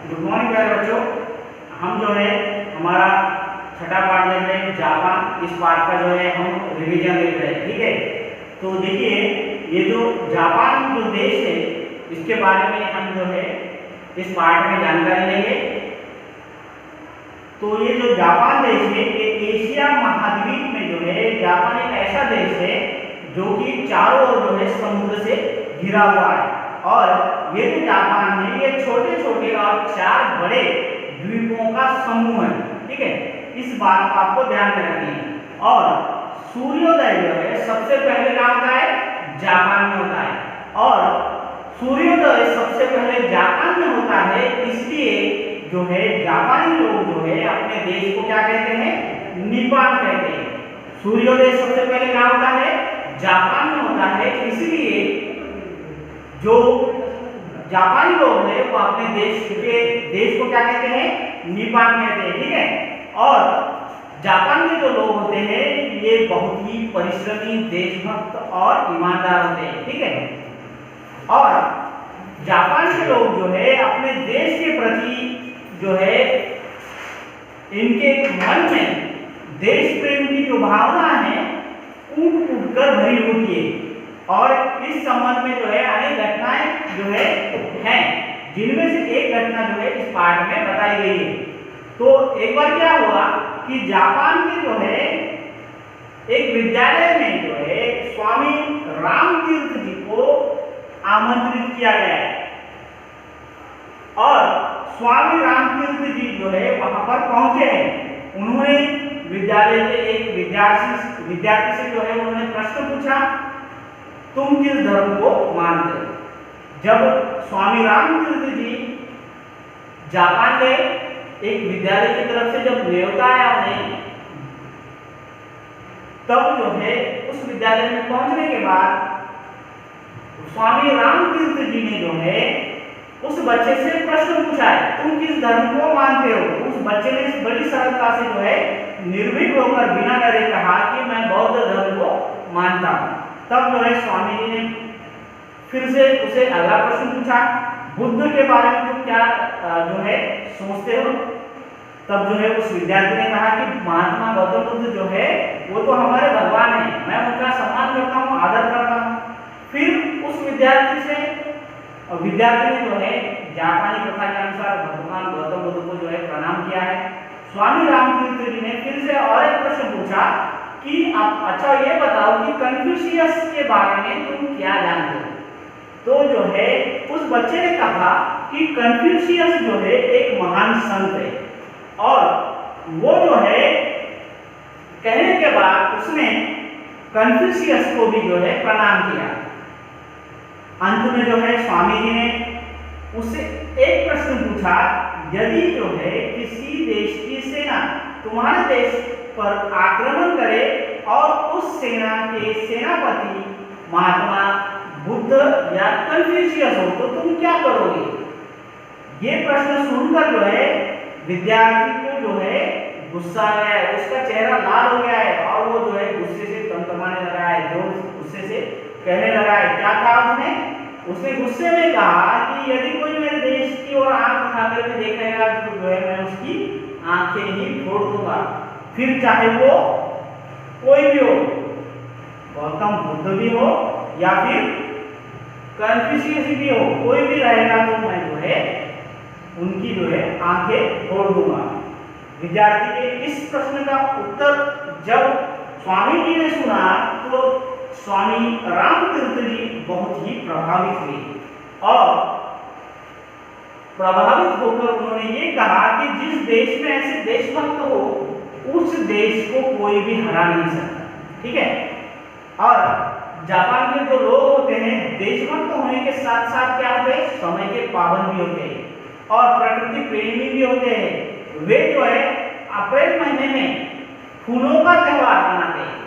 Good morning प्यारे बच्चों। हम जो है हमारा छठा पाठ देख रहे हैं जापान। इस पाठ का जो है हम रिवीजन देख रहे हैं। ठीक है, तो देखिए ये जो जापान जो देश है इसके बारे में हम जो है इस पाठ में जानकारी लेंगे। तो ये जो जापान देश है ये एशिया महाद्वीप में जो है जापान एक ऐसा देश है जो कि चारों ओर जो है समुद्र से घिरा हुआ है। और ये जो जापान है ये छोटे छोटे और 4 बड़े द्वीपों का समूह है। ठीक है, इस बात को आपको ध्यान में रखनी है। और सूर्योदय जो है सबसे पहले कहाँ होता है? जापान में होता है। और सूर्योदय सबसे पहले जापान में होता है, इसलिए जो है जापानी लोग जो है अपने देश को क्या कहते हैं? निप्पॉन कहते हैं। सूर्योदय सबसे पहले कहाँ होता है? जापान में होता है, इसलिए जो जापानी लोग हैं वो अपने देश को क्या कहते हैं? निप्पॉन कहते हैं। ठीक है, और जापान के जो लोग होते हैं ये बहुत ही परिश्रमी, देशभक्त और ईमानदार होते हैं। ठीक है, और जापान के लोग जो है अपने देश के प्रति जो है इनके मन में देश प्रेम की जो भावना है कूट कूट कर भरी होती है। और इस संबंध में जो है अनेक घटनाएं जो है हैं, जिनमें से एक घटना जो है इस पाठ में बताई गई है। तो एक बार क्या हुआ कि जापान के जो है एक विद्यालय में जो है स्वामी रामतीर्थ जी को आमंत्रित किया गया है। और स्वामी रामतीर्थ जी जो है वहां पर पहुंचे हैं। उन्होंने विद्यालय के एक विद्यार्थी से जो है उन्होंने प्रश्न पूछा, तुम किस धर्म को मानते हो? जब स्वामी रामतीर्थ जी जापान गए, एक विद्यालय की तरफ से जब न्योता आया उन्हें, तब जो है उस विद्यालय में पहुंचने के बाद स्वामी रामतीर्थ जी ने जो है उस बच्चे से प्रश्न पूछा है, तुम किस धर्म को मानते हो? उस बच्चे ने बड़ी सरलता से जो है निर्भीक होकर बिना डरे कहा कि मैं बौद्ध धर्म को मानता हूँ। तब जो है स्वामी जी ने फिर से उसे अगला प्रश्न पूछा, बुद्ध के बारे में तुम क्या जो है सोचते हो? तब जो है उस विद्यार्थी ने कहा कि महात्मा गौतम बुद्ध जो है वो तो हमारे भगवान है, मैं उनका सम्मान करता हूँ, आदर करता हूँ। फिर उस विद्यार्थी ने जो है जापानी प्रथा के अनुसार भगवान गौतम बुद्ध को जो है प्रणाम किया है। स्वामी रामतीर्थ जी ने फिर से और एक प्रश्न पूछा कि आप अच्छा ये बताओ कि कन्फ्यूशियस के बारे में तुम क्या जानते हो? तो जो है उस बच्चे ने कहा कि कन्फ्यूशियस जो है एक महान संत है। और वो जो है कहने के बाद उसने कन्फ्यूशियस को भी जो है प्रणाम किया। अंत में जो है स्वामी जी ने उससे एक प्रश्न पूछा, यदि जो है किसी देश की सेना तुम्हारे देश पर आक्रमण करे और उस सेना के सेनापति महात्मा बुद्ध या कन्फ्यूशियस हो तो तुम क्या करोगे? ये प्रश्न सुनकर जो है विद्यार्थी को जो है गुस्सा आ गया है, उसका चेहरा लाल हो गया है और वो जो है गुस्से से तमतमाने लगा है, जो गुस्से से कहने लगा है। क्या कहा उसने गुस्से में कहा कि यदि कोई मेरे देश की ओर आंख उठाकर के देखेगा तो जो है मैं उसकी आंखें ही फोड़ दूंगा, फिर चाहे वो कोई भी हो, गौतम बुद्ध भी हो या फिर कन्फ्यूशियस भी हो, कोई भी रहेगा तो मैं जो है उनकी जो है आंखें फोड़ दूंगा। विद्यार्थी के इस प्रश्न का उत्तर जब स्वामी जी ने सुना तो स्वामी रामतीर्थ जी बहुत ही प्रभावित हुए और प्रभावित होकर उन्होंने ये कहा कि जिस देश में ऐसे देशभक्त हो उस देश को कोई भी हरा नहीं सकता। ठीक है, और जापान के जो लोग होते हैं देशभक्त होने के साथ साथ क्या होते हैं? समय के पाबंद भी होते हैं और प्रकृति प्रेमी भी होते हैं। वे जो है अप्रैल महीने में फूलों का त्योहार मनाते हैं।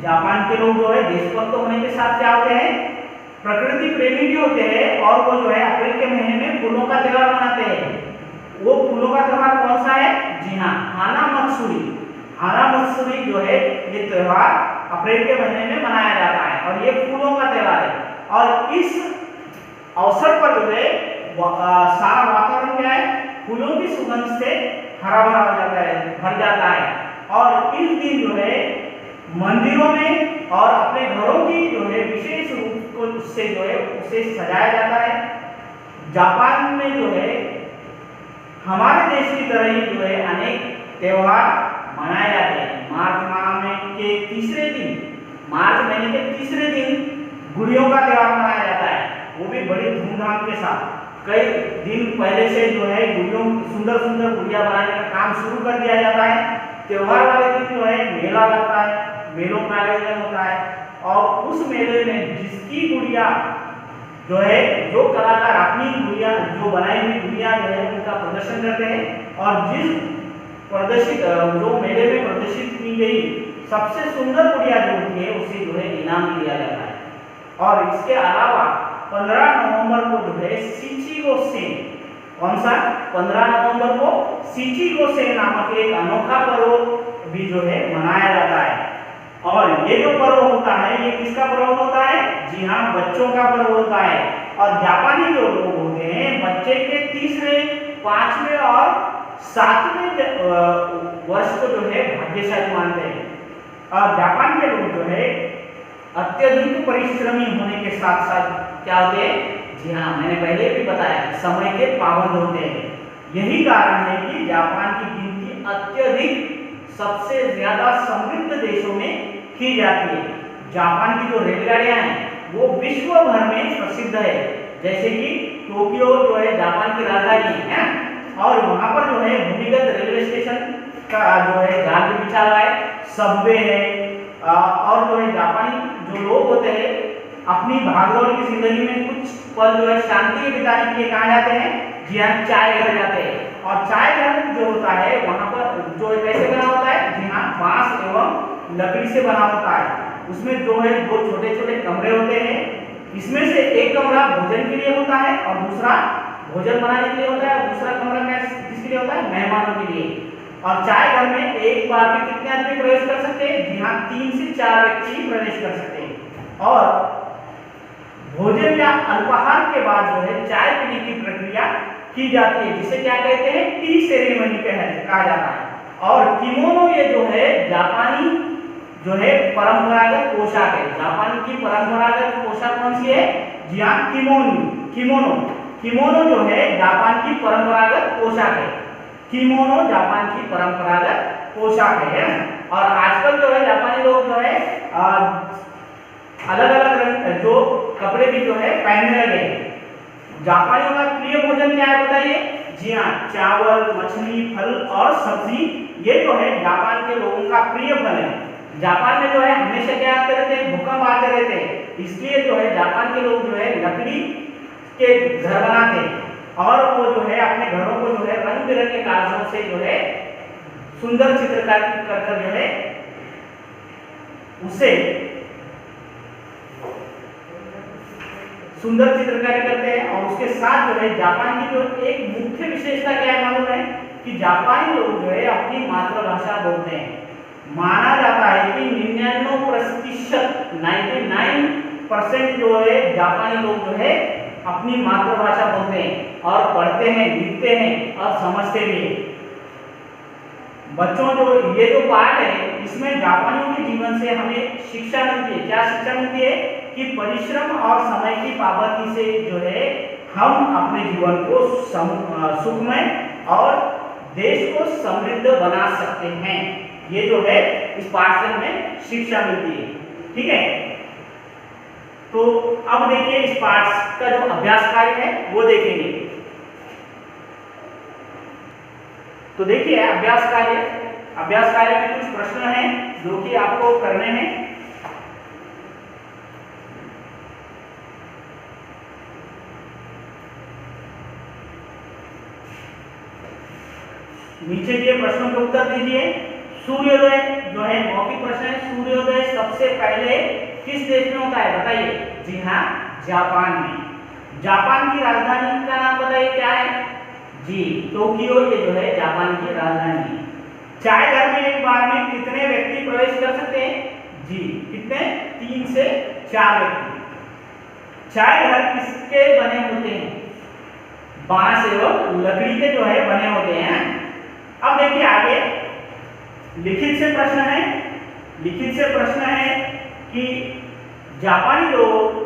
जापान के लोग जो है देशभक्त होने के साथ क्या होते हैं? प्रकृति प्रेमी भी होते हैं और वो जो है अप्रैल के महीने में फूलों का त्योहार मनाते हैं। वो फूलों का त्योहार कौन सा है? जी हाँ, हाना मत्सुरी। हाना मत्सुरी जो है ये त्योहार अप्रैल के महीने में मनाया जाता है और ये फूलों का त्योहार है। और इस अवसर पर जो है सारा वातावरण क्या है, फूलों की सुगंध से हरा भरा हो जाता है, भर जाता है। और इस दिन जो है मंदिरों में और अपने घरों की जो है विशेष रूप को उससे जो है उसे सजाया जाता है। जापान में जो है हमारे देश की तरह ही जो है अनेक त्योहार मनाए जाते हैं। मार्च माह में के तीसरे दिन, मार्च महीने के तीसरे दिन गुड़ियों का त्योहार मनाया जाता है, वो भी बड़ी धूमधाम के साथ। कई दिन पहले से जो है गुड़ियों सुंदर सुंदर गुड़िया बनाने का काम शुरू कर दिया जाता है। त्योहार वाले दिन जो है मेला लगता है, मेलों का आयोजन होता है और उस मेले में जिसकी गुड़िया जो है, जो कलाकार अपनी गुड़िया जो बनाई हुई गुड़िया जो है उनका प्रदर्शन करते हैं और जिस प्रदर्शित जो मेले में प्रदर्शित की गई सबसे सुंदर गुड़िया जो होती है उसे जो है इनाम दिया जाता है। और इसके अलावा 15 नवंबर को जो है शिचिगो सेन, कौन सा 15 नवंबर को शिचिगो सेन नामक एक अनोखा पर्व भी जो है मनाया जाता है। और ये जो पर्व होता है ये किसका पर्व होता है? जी हाँ, बच्चों का पर्व होता है। और जापानी जो लोग होते हैं बच्चे के तीसरे, पांचवें और सातवें वर्ष को जो है भाग्यशाली मानते हैं। और जापान के लोग जो है अत्यधिक परिश्रमी होने के साथ साथ क्या होते हैं? जी हाँ, मैंने पहले भी बताया समय के पाबंद होते हैं। यही कारण है कि जापान की गिनती अत्यधिक सबसे ज्यादा समृद्ध देशों में की जाती है। जापान की जो रेलगाड़ियां हैं वो विश्व भर में प्रसिद्ध है। जैसे कि टोक्यो जो है जापान की राजधानी है और वहां पर जो है भूमिगत रेलवे स्टेशन का जो है जाल भी बिछा हुआ है, सबवे है। और जो है जापानी जो लोग होते हैं अपनी भागदौड़ की जिंदगी में कुछ पल जो है शांति बिताने के लिए कहाँ जाते हैं? जी हाँ, चाय घर जाते हैं। और चाय घर जो होता है वहां पर जो कैसे बना होता है? जी हाँ, बांस एवं लकड़ी से बना होता है। उसमें जो है दो छोटे छोटे कमरे होते हैं। इसमें से एक कमरा भोजन के लिए होता है और दूसरा भोजन बनाने के लिए होता है और दूसरा कमरा किसके लिए होता है? मेहमानों के लिए। और चाय घर में एक बार में कितने आदमी प्रवेश कर सकते हैं? जी हाँ, 3 से 4 व्यक्ति प्रवेश कर सकते हैं। और भोजन या अल्पाहार के बाद जो है चाय पीने की प्रक्रिया की जाती है जिसे क्या कहते हैं? टी सेरेमनी कहा जाता है। और किमोनो ये जो है जापानी जो है परंपरागत पोशाक है। जापान की परंपरागत पोशाक कौन सी है? जी हाँ, किमोनो जो है जापान की परंपरागत पोशाक है। किमोनो जापान की परंपरागत पोशाक है। और आजकल जो है जापानी लोग जो है अलग अलग रंग जो कपड़े भी जो है पहनने लगे। जापानियों का प्रिय भोजन क्या है बताइए? जी हाँ, चावल, मछली, फल और सब्जी ये जो है जापान के लोगों का प्रिय फल है। जापान में जो है हमेशा क्या आते रहते हैं? भूकंप आते रहते हैं। इसलिए जो है जापान के लोग जो है लकड़ी के घर बनाते हैं और वो जो है अपने घरों को जो है रंग बिरंगे कागजों से जो है सुंदर चित्रकारी कर जो है उसे सुंदर चित्रकारी करते हैं। और उसके साथ जो है जापान की जो एक मुख्य विशेषता क्या है मालूम है? कि जापानी लोग जो है अपनी मातृभाषा बोलते हैं। माना जाता है कि 99% जो है जापानी लोग जो है अपनी मातृभाषा बोलते हैं और पढ़ते हैं, लिखते हैं और समझते भी हैं। बच्चों जो ये जो पाठ है इसमें जापानियों के जीवन से हमें शिक्षा मिलती है। क्या शिक्षा मिलती है? कि परिश्रम और समय की पाबंदी से जो है हम अपने जीवन को सुखमय और देश को समृद्ध बना सकते हैं। ये जो है इस पाठ से हमें शिक्षा मिलती है। ठीक है, तो अब देखिए इस पाठ का जो अभ्यास कार्य है वो देखेंगे। तो देखिए अभ्यास कार्य में कुछ प्रश्न हैं जो कि आपको करने हैं। नीचे दिए प्रश्नों के उत्तर दीजिए। सूर्योदय जो है मौखिक प्रश्न है, सूर्योदय सबसे पहले किस देश में होता है बताइए? जी हाँ, जापान में। जापान की राजधानी का नाम बताइए क्या है? जी टोक्यो ये जो है जापान की राजधानी है। चाय घर में एक बार में कितने व्यक्ति प्रवेश कर सकते हैं? जी कितने? 3 से 4 व्यक्ति। चाय घर किसके बने होते हैं? बांस एवं लकड़ी के जो है बने होते हैं। अब देखिए आगे लिखित से प्रश्न है। लिखित से प्रश्न है कि जापानी लोग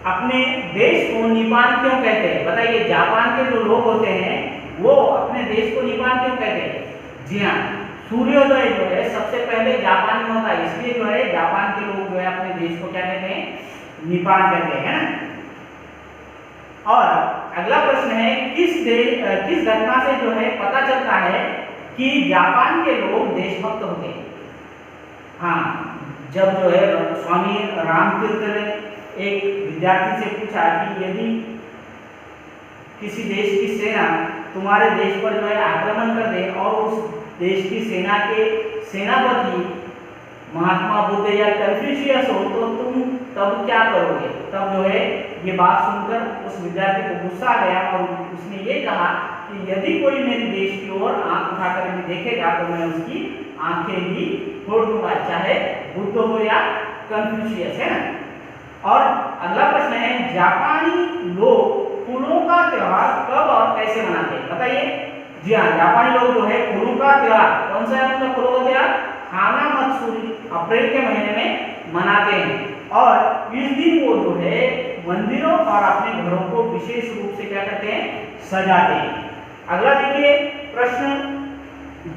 अपने देश को निपान क्यों कहते हैं? बताइए, जापान के जो लोग होते हैं वो अपने देश को निपान क्यों कहते हैं? जी हाँ, सूर्योदय जो है सबसे पहले जापान में होता है, इसलिए जो है जापान के लोग जो है अपने देश को क्या कहते हैं? निपान कहते हैं ना। और अगला प्रश्न है, किस घटना से जो है पता चलता है कि जापान के लोग देशभक्त होते हैं? हाँ, जब जो है स्वामी रामतीर्थ ने एक विद्यार्थी से पूछा कि यदि किसी देश की सेना तुम्हारे देश पर जो है आक्रमण कर दे और उस देश की सेना के सेनापति महात्मा बुद्ध या कन्फ्यूशियस हो तो तुम तब क्या करोगे? तब जो है ये बात सुनकर उस विद्यार्थी को गुस्सा आ गया और उसने ये कहा कि यदि कोई मेरे देश की ओर आंख उठाकर भी देखेगा तो मैं उसकी आंखें ही फोड़ दूंगा, चाहे बुद्ध हो या कन्फ्यूशियस, है ना। और अगला प्रश्न है, जापानी लोग फूलों का त्योहार कब और कैसे मनाते हैं? बताइए। जी हाँ, जापानी लोग जो है फूलों का त्योहार, कौन सा है उनका फूलों का त्योहार? हाना मत्सुरी, अप्रैल के महीने में मनाते हैं। और इस दिन वो जो है मंदिरों और अपने घरों को विशेष रूप से क्या करते हैं? सजाते हैं। अगला देखिए प्रश्न,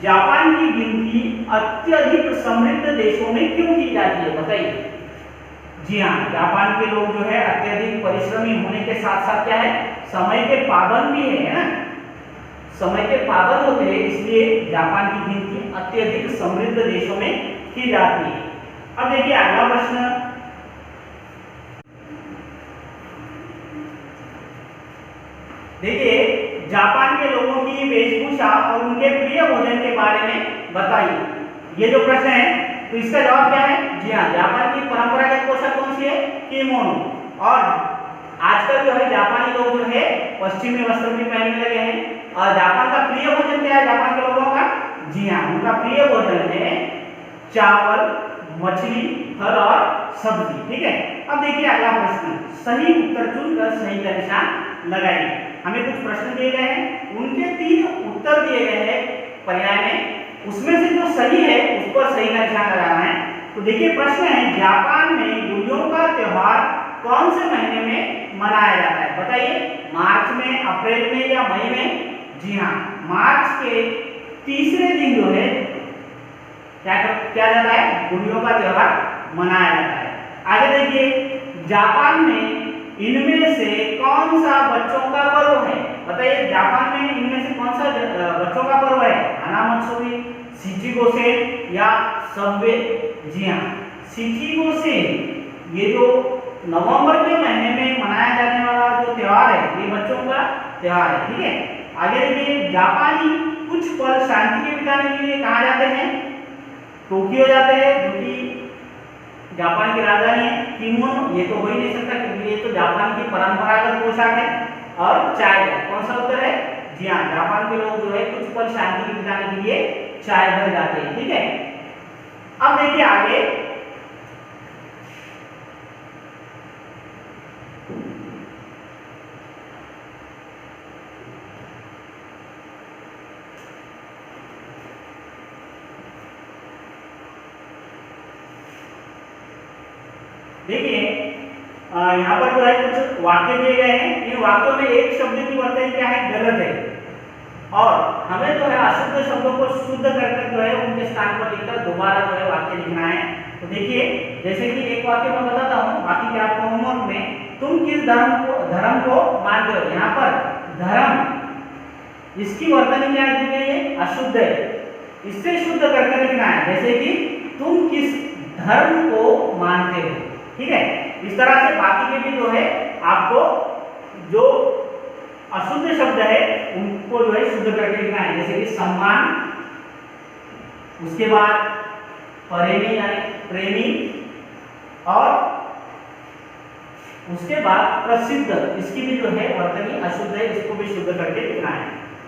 जापान की गिनती अत्यधिक समृद्ध देशों में क्यों की जाती है? बताइए। जी हाँ, जापान के लोग जो है अत्यधिक परिश्रमी होने के साथ साथ क्या है? समय के पाबंद भी है ना, समय के पाबंद होते हैं, इसलिए जापान की गिनती अत्यधिक समृद्ध देशों में की जाती है। अब देखिए अगला प्रश्न, देखिए जापान के लोगों की वेशभूषा और उनके प्रिय भोजन के बारे में बताइए। ये जो प्रश्न है तो इसका जवाब क्या है? जी हाँ, जापान की परंपरागत पोशाक कौन सी है? किमोनो। और आजकल जो है जापानी लोग जो है पश्चिमी वस्त्र भी पहनने लगे हैं। और जापान का प्रिय भोजन क्या है जापान के लोगों का? जी हाँ, उनका प्रिय भोजन है चावल, मछली, फल और सब्जी। ठीक है। अब देखिए अगला प्रश्न, सही उत्तर चुनकर सही का निशान लगाइए। हमें कुछ प्रश्न दिए गए हैं, उनके 3 उत्तर दिए गए हैं पर्याय में, उसमें से जो सही है उस पर सही का निशान लगाना है। तो देखिए प्रश्न है, जापान में गुड़ियों का त्योहार कौन से महीने में मनाया जाता है? बताइए, मार्च में, अप्रैल में या मई में? जी हाँ, मार्च के तीसरे दिन जो है क्या जाता है? गुड़ियों का त्योहार मनाया जाता है। आगे देखिए, जापान में इनमें से कौन सा बच्चों का पर्व है? बताइए, जापान में इनमें से कौन सा बच्चों का पर्व है? हाना मत्सुरी, शिचिगोसेन या सबवे? जी हाँ, शिचिगोसेन ये जो नवंबर के महीने में मनाया जाने वाला जो त्योहार है ये बच्चों का त्योहार है। ठीक है। आगे देखिए, जापानी कुछ पल शांति के बिताने के लिए कहाँ जाते हैं? टोक्यो जाते हैं, जो कि जापान की राजधानी है। किमोनो ये तो हो ही नहीं सकता क्योंकि ये तो जापान की परंपरागत पोशाक है। और चाय का कौन सा उत्तर है? जी हाँ, जापान के लोग जो है कुछ पल शांति के बिताने के लिए चाय घर जाते हैं। ठीक है। अब देखिए आगे, देखिए यहाँ पर जो है कुछ वाक्य दिए गए हैं। इन वाक्यों में एक शब्द की वर्तनी क्या है? गलत है। और हमें जो है अशुद्ध शब्दों को शुद्ध करके जो है उनके स्थान पर लिखकर दोबारा जो है वाक्य लिखना है। तो देखिए, जैसे कि एक वाक्य मैं बताता हूँ, बाकी के आपको होमवर्क में, तुम किस धर्म को मानते हो? यहाँ पर धर्म, इसकी वर्तनी क्या दी गई है? अशुद्ध है। इससे शुद्ध करके लिखना है, जैसे कि तुम किस धर्म को मानते हो। ठीक है। इस तरह से बाकी के भी जो है आपको जो अशुद्ध शब्द है उनको जो है शुद्ध करके लिखना है, जैसे कि सम्मान, उसके बाद प्रेमी यानी प्रेमी, और उसके बाद प्रसिद्ध, इसकी भी जो है वर्तनी अशुद्ध है, इसको भी शुद्ध करके लिखना है।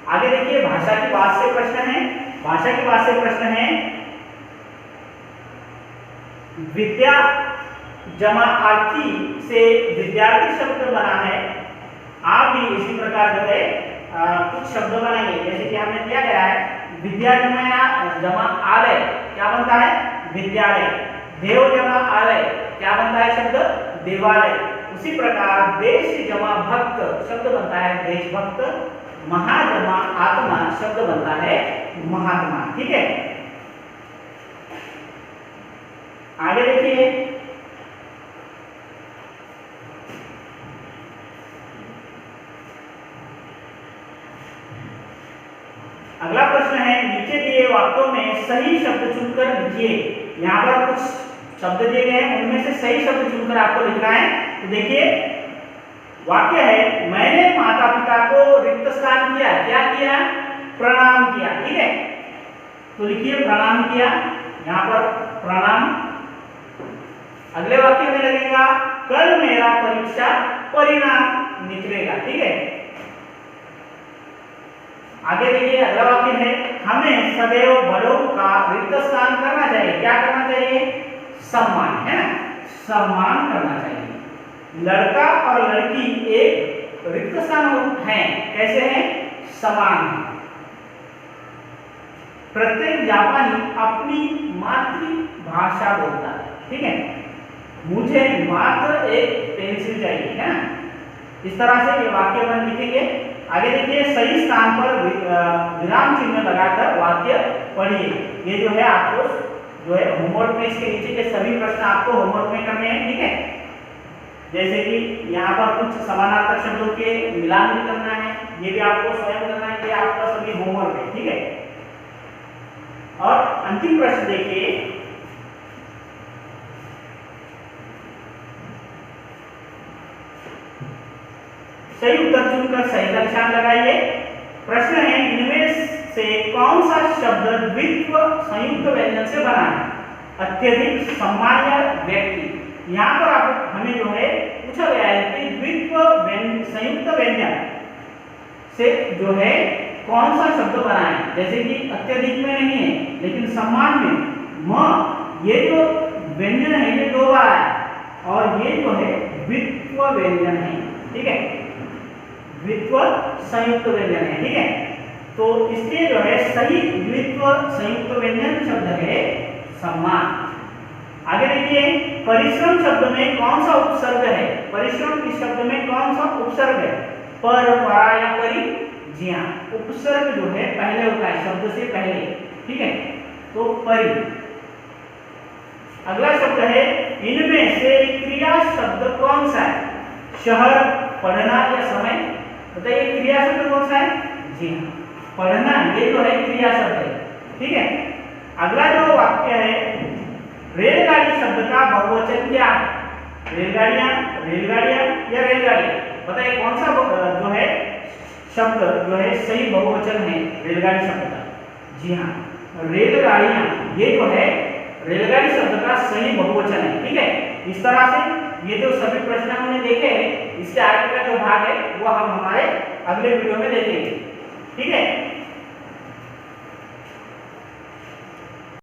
आगे देखिए, भाषा की बात से प्रश्न है। भाषा की बात से प्रश्न है, विद्या जमा आर्थी से विद्यार्थी शब्द बना है। आप भी इसी प्रकार जो है कुछ शब्द बनाएंगे, जैसे कि हमने दिया गया है विद्या जमा आलय, क्या बनता है विद्यालय। देव जमा आलय, क्या बनता है शब्द देवालय। उसी प्रकार देश जमा भक्त शब्द बनता है देशभक्त। महा जमा आत्मा शब्द बनता है महात्मा। ठीक है, आगे देखिए, अगला प्रश्न है नीचे दिए वाक्यों में सही शब्द चुनकर लिखिए। यहाँ पर कुछ शब्द दिए गए हैं, उनमें से सही शब्द चुनकर आपको लिखना है। तो देखिए वाक्य है मैंने माता पिता को रिक्त स्थान किया, क्या किया प्रणाम किया। ठीक है, तो लिखिए प्रणाम किया, यहाँ पर प्रणाम। अगले वाक्य में लगेगा कल मेरा परीक्षा परिणाम निकलेगा। ठीक है, आगे देखिए अगला वाक्य है हमें सदैव बड़ों का रिक्त स्थान करना चाहिए, क्या करना चाहिए सम्मान, है ना, सम्मान करना चाहिए। लड़का और लड़की एक रिक्त स्थान हैं, कैसे हैं समान हैं। प्रत्येक जापानी अपनी मातृभाषा बोलता है। ठीक है, मुझे मात्र एक पेंसिल चाहिए, है ना। इस तरह से ये वाक्य बन लिखेंगे। आगे देखिए सही स्थान पर विराम चिन्ह लगाकर वाक्य पढ़िए। ये जो है आपको जो है होमवर्क में इसके नीचे के सभी प्रश्न आपको होमवर्क में करने हैं। ठीक है, जैसे कि यहाँ पर कुछ समानार्थक शब्दों के मिलान भी करना है, ये भी आपको स्वयं करना है, ये आपका सभी होमवर्क है। ठीक है, और अंतिम प्रश्न देखिए, सही उत्तर चुनकर सही का निशान लगाइए। प्रश्न है इनमें से कौन सा शब्द द्वित्व संयुक्त व्यंजन से बना है, अत्यधिक सामान्य व्यक्ति। यहाँ पर आप हमें जो है पूछा गया है कि द्वित्व संयुक्त व्यंजन से जो है कौन सा शब्द बना है, जैसे कि अत्यधिक में नहीं है लेकिन सम्मान में म, ये जो व्यंजन है ये दो बार है और ये जो है द्वित्व व्यंजन है। ठीक है, द्वित्व संयुक्त व्यंजन है। ठीक है, तो इसके जो है सही द्वित्व संयुक्त व्यंजन शब्द है सम्मान। आगे देखिए परिश्रम शब्द में कौन सा उपसर्ग है, परिश्रम इस शब्द में कौन सा उपसर्ग है, पर, परा या परि। जी हाँ, उपसर्ग जो है पहले होता है शब्द से पहले। ठीक है, तो परि। अगला शब्द है इनमें से क्रिया शब्द कौन सा है, शहर, पढ़ना या समय। बताइए क्रिया शब्द कौन सा है। जी हाँ, पढ़ना, ये जो है क्रिया शब्द है। ठीक है, अगला जो वाक्य है रेलगाड़ी शब्द का बहुवचन क्या है, रेलगाड़ियां, रेलगाड़ियां या रेलगाड़ियां। बताइए कौन सा जो है शब्द जो है सही बहुवचन है रेलगाड़ी शब्द का। जी हाँ, रेलगाड़ियां, ये जो है रेलगाड़ी शब्द का सही बहुवचन है। ठीक है, इस तरह से ये जो सभी प्रश्न हमने देखे हैं, इसके आगे का जो भाग है वो हम हमारे अगले वीडियो में देखेंगे। ठीक है।